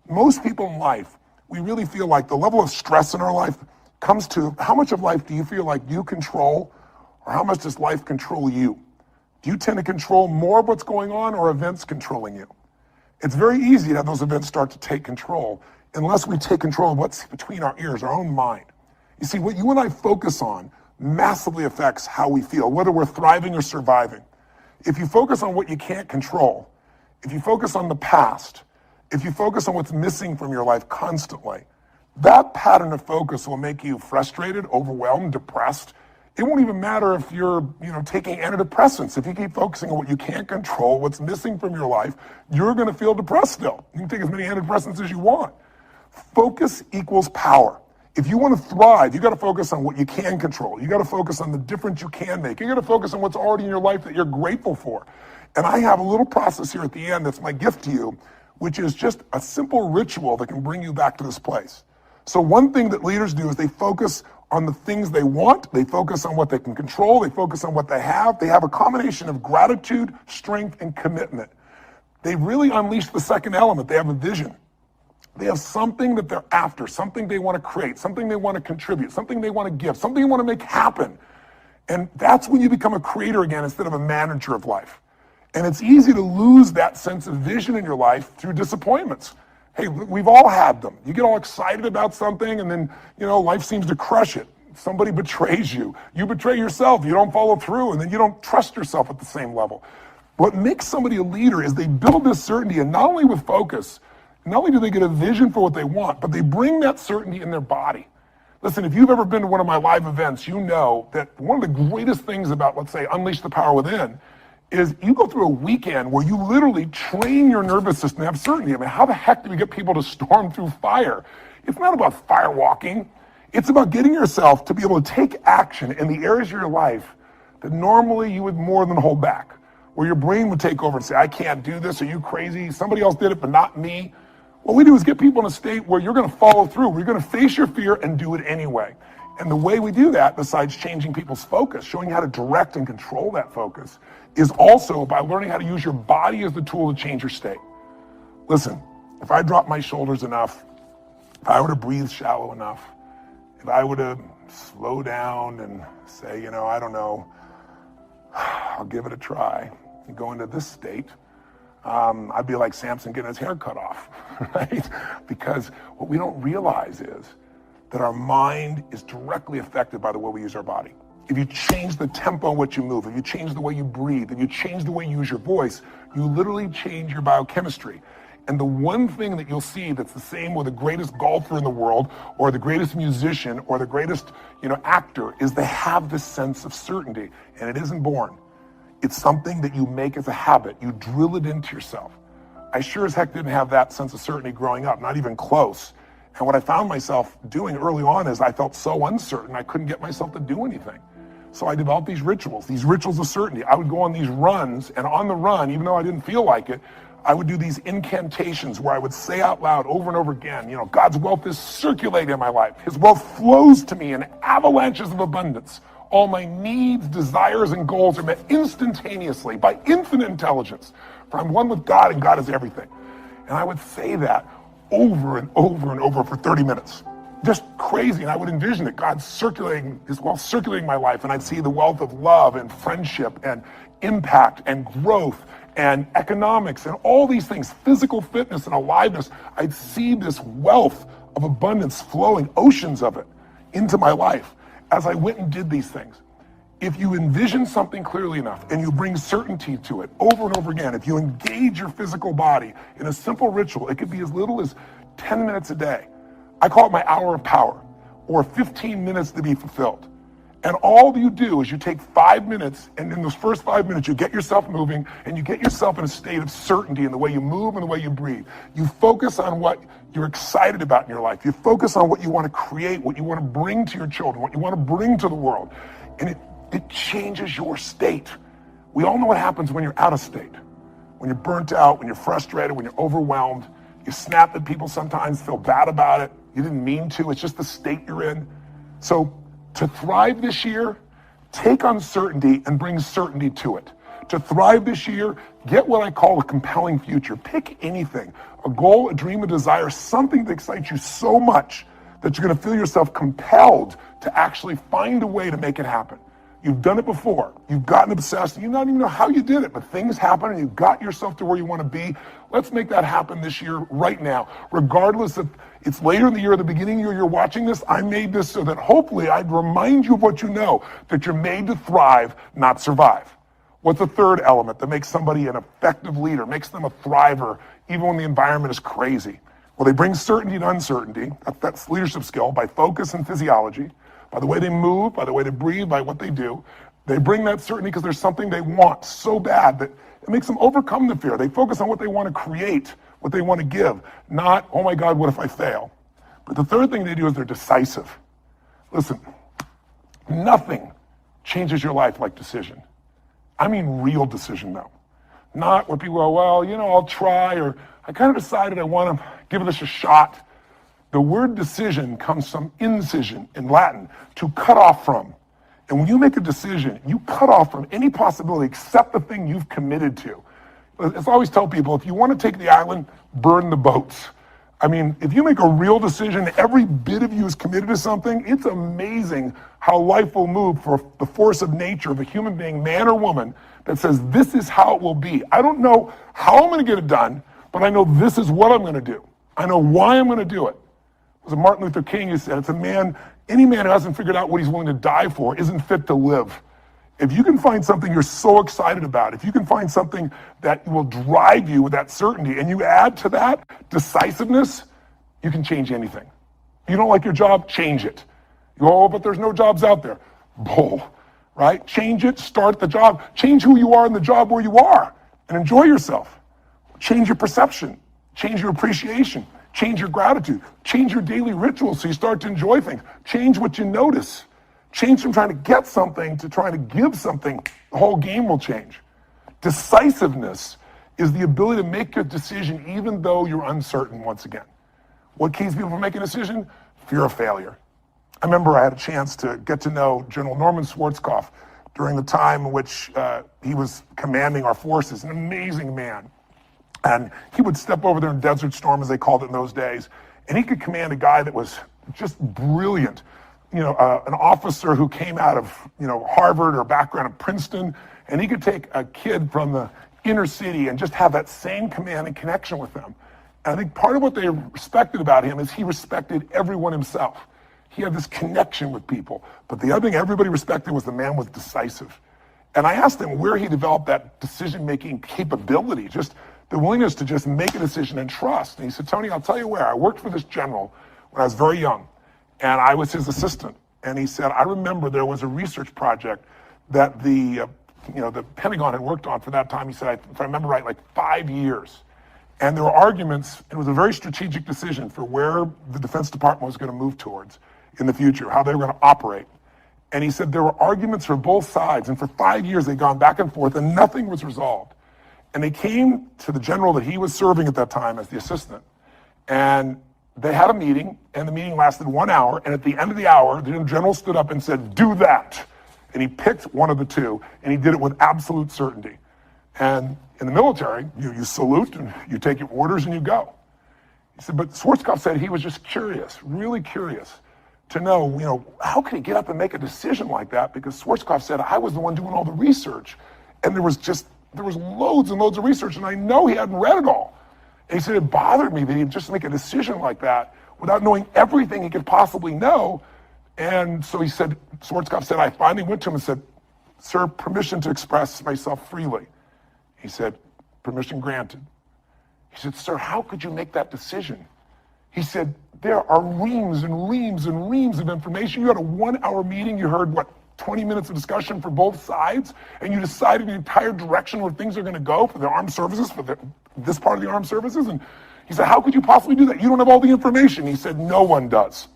Most people in life, we really feel like the level of stress in our life comes to how much of life do you feel like you control, or how much does life control you? Do you tend to control more of what's going on, or events controlling you? It's very easy to have those events start to take control unless we take control of what's between our ears, our own mind. You see, what you and I focus on massively affects how we feel, whether we're thriving or surviving. If you focus on what you can't control, if you focus on the past, if you focus on what's missing from your life constantly, that pattern of focus will make you frustrated, overwhelmed, depressed. It won't even matter if you're, taking antidepressants. If you keep focusing on what you can't control, what's missing from your life, you're going to feel depressed still. You can take as many antidepressants as you want. Focus equals power. If you want to thrive, you got to focus on what you can control. You got to focus on the difference you can make. You got to focus on what's already in your life that you're grateful for. And I have a little process here at the end that's my gift to you, which is just a simple ritual that can bring you back to this place. So one thing that leaders do is they focus on the things they want. They focus on what they can control. They focus on what they have. They have a combination of gratitude, strength, and commitment. They really unleash the second element. They have a vision. They have something that they're after, something they want to create, something they want to contribute, something they want to give, something they want to make happen. And that's when you become a creator again instead of a manager of life. And it's easy to lose that sense of vision in your life through disappointments. Hey, we've all had them. You get all excited about something and then, life seems to crush it. Somebody betrays you. You betray yourself. You don't follow through, and then you don't trust yourself at the same level. What makes somebody a leader is they build this certainty, and not only with focus, not only do they get a vision for what they want, but they bring that certainty in their body. Listen, if you've ever been to one of my live events, you know that one of the greatest things about, let's say, Unleash the Power Within is you go through a weekend where you literally train your nervous system to have certainty. I mean, how the heck do we get people to storm through fire? It's not about fire walking. It's about getting yourself to be able to take action in the areas of your life that normally you would more than hold back, where your brain would take over and say, I can't do this. Are you crazy? Somebody else did it, but not me. What we do is get people in a state where you're going to follow through, where you're going to face your fear and do it anyway. And the way we do that, besides changing people's focus, showing you how to direct and control that focus, is also by learning how to use your body as the tool to change your state. Listen, if I drop my shoulders enough, if I were to breathe shallow enough, if I were to slow down and say, I don't know, I'll give it a try and go into this state, I'd be like Samson getting his hair cut off, right? Because what we don't realize is that our mind is directly affected by the way we use our body. If you change the tempo in which you move, if you change the way you breathe, if you change the way you use your voice, you literally change your biochemistry. And the one thing that you'll see that's the same with the greatest golfer in the world, or the greatest musician, or the greatest, actor, is they have this sense of certainty, and it isn't born. It's something that you make as a habit. You drill it into yourself. I sure as heck didn't have that sense of certainty growing up, not even close. And what I found myself doing early on is I felt so uncertain, I couldn't get myself to do anything. So I developed these rituals of certainty. I would go on these runs, and on the run, even though I didn't feel like it, I would do these incantations where I would say out loud over and over again, God's wealth is circulating in my life. His wealth flows to me in avalanches of abundance. All my needs, desires, and goals are met instantaneously by infinite intelligence. For I'm one with God, and God is everything. And I would say that over and over and over for 30 minutes. Just crazy. And I would envision that God's circulating, his wealth circulating my life, and I'd see the wealth of love and friendship and impact and growth and economics and all these things, physical fitness and aliveness. I'd see this wealth of abundance flowing, oceans of it, into my life as I went and did these things. If you envision something clearly enough and you bring certainty to it over and over again, if you engage your physical body in a simple ritual, it could be as little as 10 minutes a day. I call it my hour of power, or 15 minutes to be fulfilled. And all you do is you take 5 minutes, and in those first 5 minutes, you get yourself moving, and you get yourself in a state of certainty in the way you move and the way you breathe. You focus on what you're excited about in your life. You focus on what you want to create, what you want to bring to your children, what you want to bring to the world. And it changes your state. We all know what happens when you're out of state. When you're burnt out, when you're frustrated, when you're overwhelmed. You snap at people sometimes, feel bad about it. You didn't mean to. It's just the state you're in. So to thrive this year, take uncertainty and bring certainty to it. to thrive this year, get what I call a compelling future. Pick anything, a goal, a dream, a desire, something that excites you so much that you're going to feel yourself compelled to actually find a way to make it happen. You've done it before. You've gotten obsessed. You don't even know how you did it, but things happen and you got yourself to where you want to be. Let's make that happen this year, right now. Regardless if it's later in the year or the beginning of the year you're watching this, I made this so that hopefully I'd remind you of what you know, that you're made to thrive, not survive. What's the third element that makes somebody an effective leader, makes them a thriver, even when the environment is crazy? Well, they bring certainty to uncertainty. That's leadership skill by focus and physiology, by the way they move, by the way they breathe, by what they do. They bring that certainty because there's something they want so bad that it makes them overcome the fear. They focus on what they want to create, what they want to give, not, oh my God, what if I fail? But the third thing they do is they're decisive. Listen, nothing changes your life like decision. I mean real decision though. Not where people go, well, I'll try, or I kind of decided I want to give this a shot. The word decision comes from incision in Latin, to cut off from. And when you make a decision, you cut off from any possibility except the thing you've committed to. As I always tell people, if you want to take the island, burn the boats. I mean, if you make a real decision, every bit of you is committed to something, it's amazing how life will move for the force of nature of a human being, man or woman, that says, this is how it will be. I don't know how I'm going to get it done, but I know this is what I'm going to do. I know why I'm going to do it. It was Martin Luther King who said, any man who hasn't figured out what he's willing to die for isn't fit to live. If you can find something you're so excited about, if you can find something that will drive you with that certainty, and you add to that decisiveness, you can change anything. You don't like your job, change it. You go, oh, but there's no jobs out there. Bull, right? Change it, start the job, change who you are in the job where you are, and enjoy yourself. Change your perception, change your appreciation, change your gratitude, change your daily rituals so you start to enjoy things, change what you notice. Change from trying to get something to trying to give something. The whole game will change. Decisiveness is the ability to make a decision even though you're uncertain once again. What keeps people from making a decision? Fear of failure. I remember I had a chance to get to know General Norman Schwarzkopf during the time in which he was commanding our forces, an amazing man. And he would step over there in Desert Storm, as they called it in those days, and he could command a guy that was just brilliant. An officer who came out of, Harvard or background of Princeton, and he could take a kid from the inner city and just have that same command and connection with them. And I think part of what they respected about him is he respected everyone himself. He had this connection with people. But the other thing everybody respected was the man was decisive. And I asked him where he developed that decision-making capability, just the willingness to just make a decision and trust. And he said, Tony, I'll tell you where. I worked for this general when I was very young. And I was his assistant. And he said, I remember there was a research project that the Pentagon had worked on for that time. He said, if I remember right, like 5 years. And there were arguments. It was a very strategic decision for where the Defense Department was going to move towards in the future, how they were going to operate. And he said there were arguments for both sides. And for 5 years, they'd gone back and forth and nothing was resolved. And they came to the general that he was serving at that time as the assistant. And they had a meeting, and the meeting lasted 1 hour, and at the end of the hour, the general stood up and said, do that. And he picked one of the two, and he did it with absolute certainty. And in the military, you salute, and you take your orders, and you go. He said, but Schwarzkopf said he was just curious, really curious, to know, how could he get up and make a decision like that? Because Schwarzkopf said, I was the one doing all the research, and there was loads and loads of research, and I know he hadn't read it all. And he said, it bothered me that he'd just make a decision like that without knowing everything he could possibly know. And so he said, Schwarzkopf said, I finally went to him and said, sir, permission to express myself freely. He said, permission granted. He said, sir, how could you make that decision? He said, there are reams and reams and reams of information. You had a 1 hour meeting, you heard 20 minutes of discussion for both sides, and you decided the entire direction where things are going to go for the armed services, for this part of the armed services. And he said, how could you possibly do that? You don't have all the information. He said, no one does.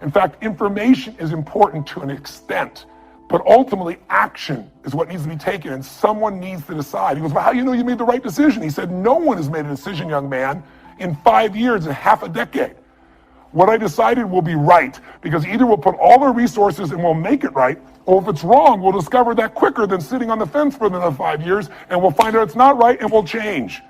In fact, information is important to an extent, but ultimately action is what needs to be taken, and someone needs to decide. He goes, well, how do you know you made the right decision? He said, no one has made a decision, young man, in 5 years and half a decade. What I decided will be right, because either we'll put all our resources and we'll make it right, Or if it's wrong, we'll discover that quicker than sitting on the fence for another 5 years, and we'll find out it's not right and we'll change.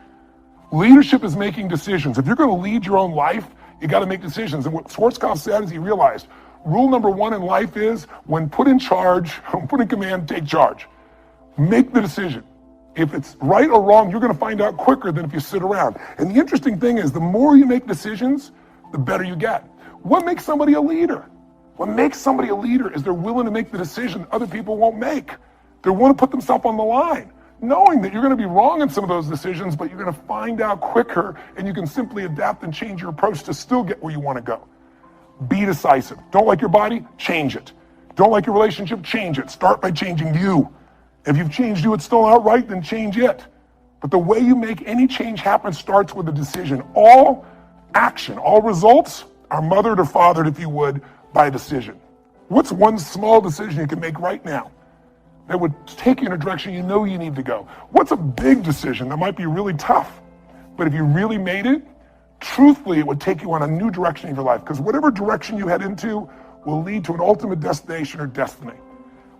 Leadership is making decisions. If you're going to lead your own life, you got to make decisions. And what Schwarzkopf said is he realized rule number one in life is when put in charge, when put in command, take charge. Make the decision. If it's right or wrong, you're going to find out quicker than if you sit around. And the interesting thing is the more you make decisions, the better you get. What makes somebody a leader? What makes somebody a leader is they're willing to make the decision other people won't make. They want to put themselves on the line, knowing that you're going to be wrong in some of those decisions, but you're going to find out quicker, and you can simply adapt and change your approach to still get where you want to go. Be decisive. Don't like your body? Change it. Don't like your relationship? Change it. Start by changing you. If you've changed you, it's still not right, then change it. But the way you make any change happen starts with a decision. All action, all results are mothered or fathered, if you would, by a decision. What's one small decision you can make right now that would take you in a direction you know you need to go? What's a big decision that might be really tough, but if you really made it, truthfully, it would take you on a new direction in your life, because whatever direction you head into will lead to an ultimate destination or destiny.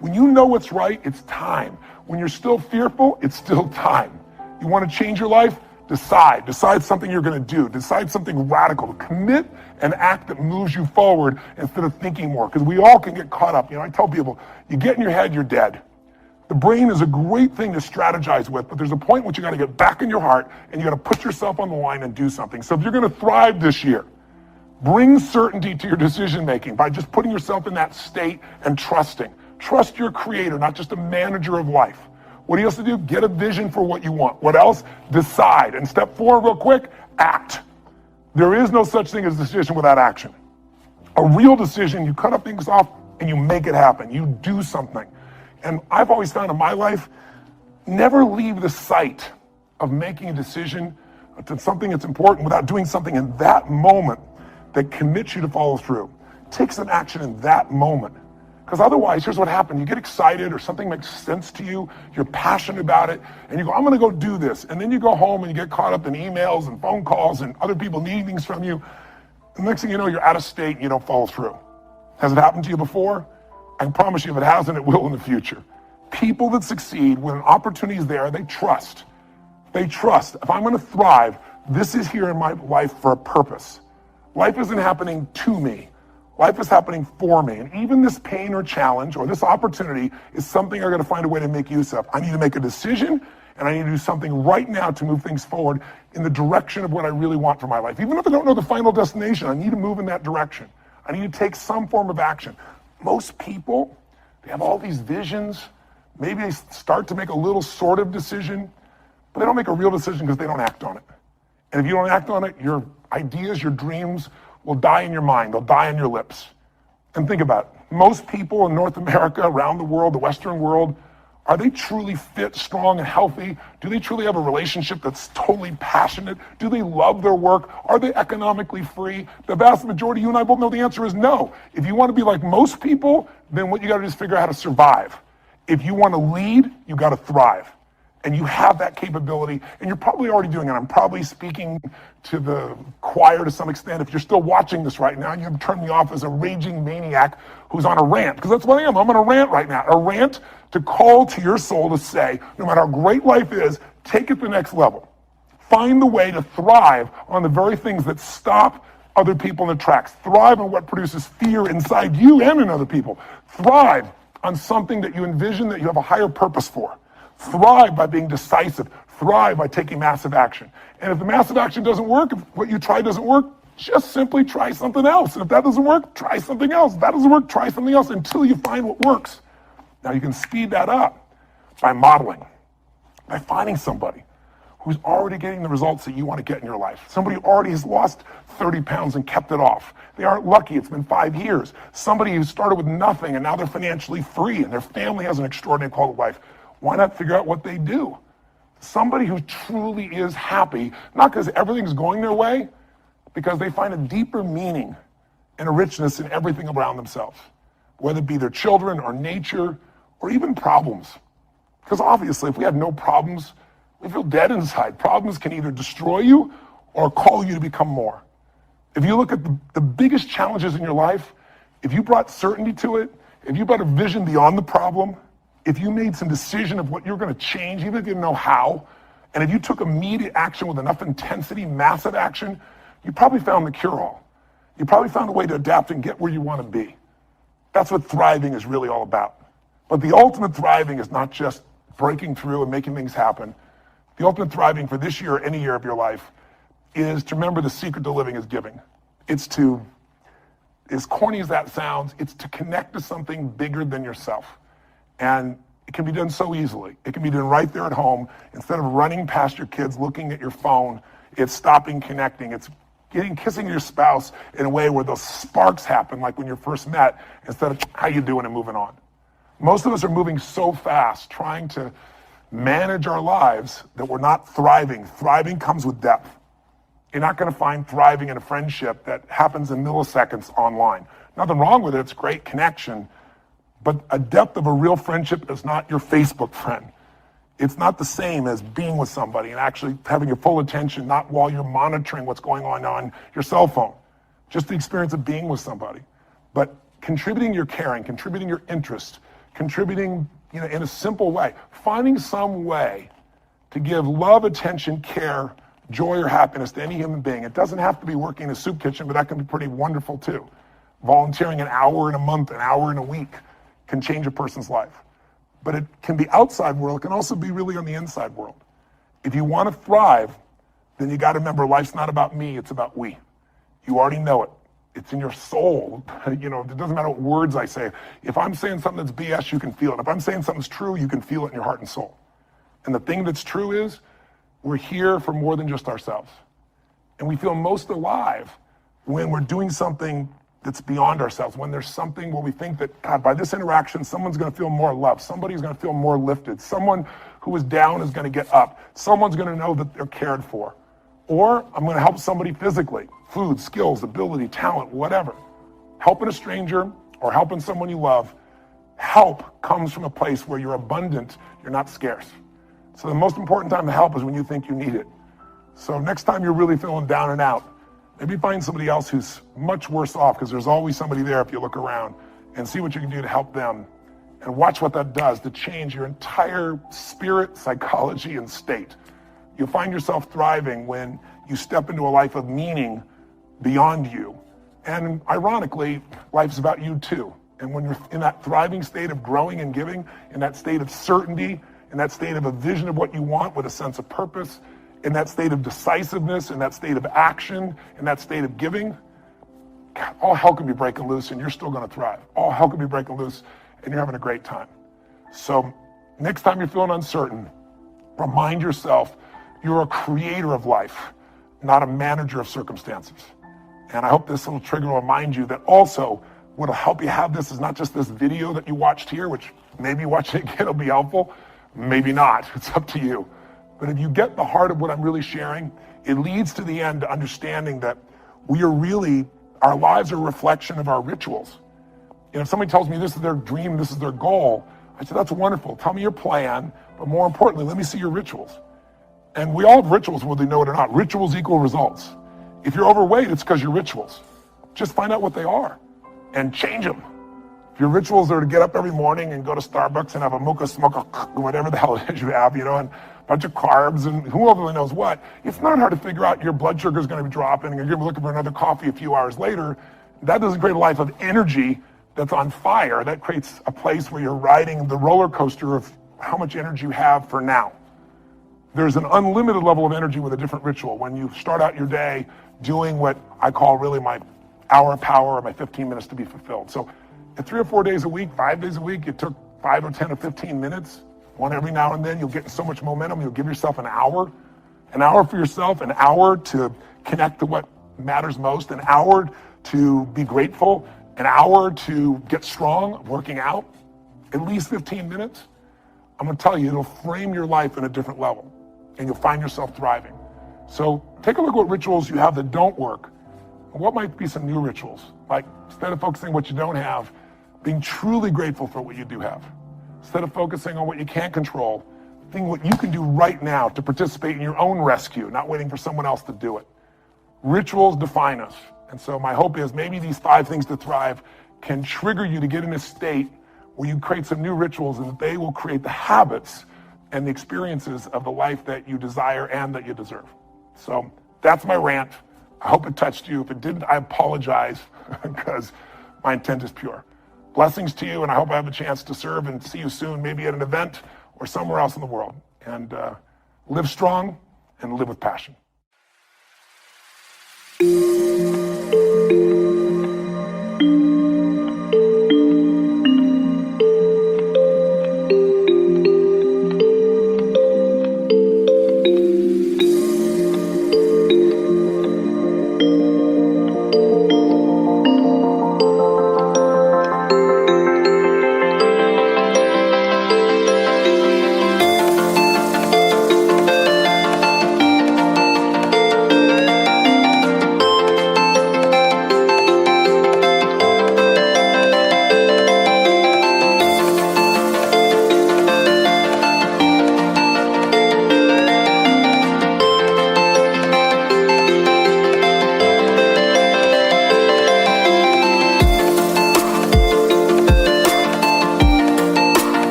When you know what's right, it's time. When you're still fearful, it's still time. You want to change your life? Decide. Decide something you're going to do. Decide something radical. Commit an act that moves you forward instead of thinking more, because we all can get caught up. I tell people, you get in your head, you're dead. The brain is a great thing to strategize with, but there's a point which you got to get back in your heart and you got to put yourself on the line and do something. So if you're going to thrive this year, bring certainty to your decision making by just putting yourself in that state and trusting. Trust your creator, not just a manager of life. What he has to do, get a vision for what you want. What else? Decide. And step 4, real quick, act. There is no such thing as decision without action. A real decision, you cut up things off and you make it happen. You do something. And I've always found in my life, never leave the sight of making a decision to something that's important without doing something in that moment that commits you to follow through. Take some action in that moment. Because otherwise, here's what happens. You get excited or something makes sense to you, you're passionate about it, and you go, I'm going to go do this. And then you go home and you get caught up in emails and phone calls and other people needing things from you. The next thing you know, you're out of state and you don't follow through. Has it happened to you before? I can promise you if it hasn't, it will in the future. People that succeed, when an opportunity is there, they trust. They trust. If I'm going to thrive, this is here in my life for a purpose. Life isn't happening to me. Life is happening for me. And even this pain or challenge or this opportunity is something I'm going to find a way to make use of. I need to make a decision, and I need to do something right now to move things forward in the direction of what I really want for my life. Even if I don't know the final destination, I need to move in that direction. I need to take some form of action. Most people, they have all these visions. Maybe they start to make a little sort of decision, but they don't make a real decision because they don't act on it. And if you don't act on it, your ideas, your dreams will die in your mind. They'll die on your lips. And think about it. Most people in North America, around the world, the Western world, are they truly fit, strong, and healthy? Do they truly have a relationship that's totally passionate? Do they love their work? Are they economically free? The vast majority, you and I both know the answer is no. If you want to be like most people, then what you got to do is figure out how to survive. If you want to lead, you got to thrive. And you have that capability, and you're probably already doing it. I'm probably speaking to the choir to some extent. If you're still watching this right now, you have turned me off as a raging maniac who's on a rant, because that's what I am. I'm on a rant right now. A rant to call to your soul to say, no matter how great life is, take it to the next level. Find the way to thrive on the very things that stop other people in their tracks. Thrive on what produces fear inside you and in other people. Thrive on something that you envision that you have a higher purpose for. Thrive by being decisive. Thrive by taking massive action. And if the massive action doesn't work, if what you try doesn't work, just simply try something else. And if that doesn't work, try something else. If that doesn't work, try something else until you find what works. Now you can speed that up by modeling, by finding somebody who's already getting the results that you want to get in your life. Somebody who already has lost 30 pounds and kept it off. They aren't lucky, it's been 5 years. Somebody who started with nothing and now they're financially free and their family has an extraordinary quality of life. Why not figure out what they do? Somebody who truly is happy, not because everything's going their way, because they find a deeper meaning and a richness in everything around themselves, whether it be their children or nature or even problems. Because obviously, if we have no problems, we feel dead inside. Problems can either destroy you or call you to become more. If you look at the biggest challenges in your life, if you brought certainty to it, if you put a vision beyond the problem, if you made some decision of what you're going to change, even if you didn't know how, and if you took immediate action with enough intensity, massive action, you probably found the cure-all. You probably found a way to adapt and get where you want to be. That's what thriving is really all about. But the ultimate thriving is not just breaking through and making things happen. The ultimate thriving for this year or any year of your life is to remember the secret to living is giving. It's to, as corny as that sounds, it's to connect to something bigger than yourself. And it can be done so easily. It can be done right there at home. Instead of running past your kids, looking at your phone, it's stopping, connecting. It's kissing your spouse in a way where those sparks happen, like when you first met, instead of how you doing and moving on. Most of us are moving so fast, trying to manage our lives, that we're not thriving. Thriving comes with depth. You're not going to find thriving in a friendship that happens in milliseconds online. Nothing wrong with it. It's great connection. But a depth of a real friendship is not your Facebook friend. It's not the same as being with somebody and actually having your full attention, not while you're monitoring what's going on your cell phone. Just the experience of being with somebody. But contributing your caring, contributing your interest, contributing in a simple way, finding some way to give love, attention, care, joy, or happiness to any human being. It doesn't have to be working in a soup kitchen, but that can be pretty wonderful too. Volunteering an hour in a month, an hour in a week can change a person's life. But it can be outside world. It can also be really on the inside world. If you want to thrive, then you got to remember life's not about me, it's about we. You already know it. It's in your soul. It doesn't matter what words I say. If I'm saying something that's BS, you can feel it. If I'm saying something's true, you can feel it in your heart and soul. And the thing that's true is we're here for more than just ourselves. And we feel most alive when we're doing something that's beyond ourselves, when there's something where we think that, God, by this interaction, someone's going to feel more loved. Somebody's going to feel more lifted. Someone who is down is going to get up. Someone's going to know that they're cared for. Or I'm going to help somebody physically, food, skills, ability, talent, whatever. Helping a stranger or helping someone you love, help comes from a place where you're abundant, you're not scarce. So the most important time to help is when you think you need it. So next time you're really feeling down and out, maybe find somebody else who's much worse off, because there's always somebody there if you look around, and see what you can do to help them. And watch what that does to change your entire spirit, psychology, and state. You'll find yourself thriving when you step into a life of meaning beyond you. And ironically, life's about you too. And when you're in that thriving state of growing and giving, in that state of certainty, in that state of a vision of what you want with a sense of purpose, in that state of decisiveness, in that state of action, in that state of giving, God, all hell can be breaking loose and you're still going to thrive. All hell can be breaking loose and you're having a great time. So next time you're feeling uncertain, remind yourself you're a creator of life, not a manager of circumstances. And I hope this little trigger will remind you that also what'll help you have this is not just this video that you watched here, which maybe watching it again will be helpful, maybe not, it's up to you. But if you get the heart of what I'm really sharing, it leads to the end to understanding that our lives are a reflection of our rituals. If somebody tells me this is their dream, this is their goal, I say, that's wonderful. Tell me your plan, but more importantly, let me see your rituals. And we all have rituals, whether you know it or not. Rituals equal results. If you're overweight, it's because your rituals. Just find out what they are and change them. If your rituals are to get up every morning and go to Starbucks and have a mocha, whatever the hell it is you have, and a bunch of carbs and whoever really knows what, it's not hard to figure out your blood sugar is going to be dropping and you're going to be looking for another coffee a few hours later. That doesn't create a life of energy that's on fire. That creates a place where you're riding the roller coaster of how much energy you have for now. There's an unlimited level of energy with a different ritual. When you start out your day doing what I call really my hour of power or my 15 minutes to be fulfilled. So at 3 or 4 days a week, 5 days a week, it took 5 or 10 or 15 minutes. One every now and then, you'll get so much momentum, you'll give yourself an hour for yourself, an hour to connect to what matters most, an hour to be grateful, an hour to get strong, working out, at least 15 minutes. I'm gonna tell you, it'll frame your life in a different level and you'll find yourself thriving. So take a look at what rituals you have that don't work. What might be some new rituals? Like, instead of focusing on what you don't have, being truly grateful for what you do have. Instead of focusing on what you can't control, think what you can do right now to participate in your own rescue, not waiting for someone else to do it. Rituals define us. And so my hope is maybe these 5 things to thrive can trigger you to get in a state where you create some new rituals, and they will create the habits and the experiences of the life that you desire and that you deserve. So that's my rant. I hope it touched you. If it didn't, I apologize because my intent is pure. Blessings to you, and I hope I have a chance to serve and see you soon, maybe at an event or somewhere else in the world. And live strong and live with passion.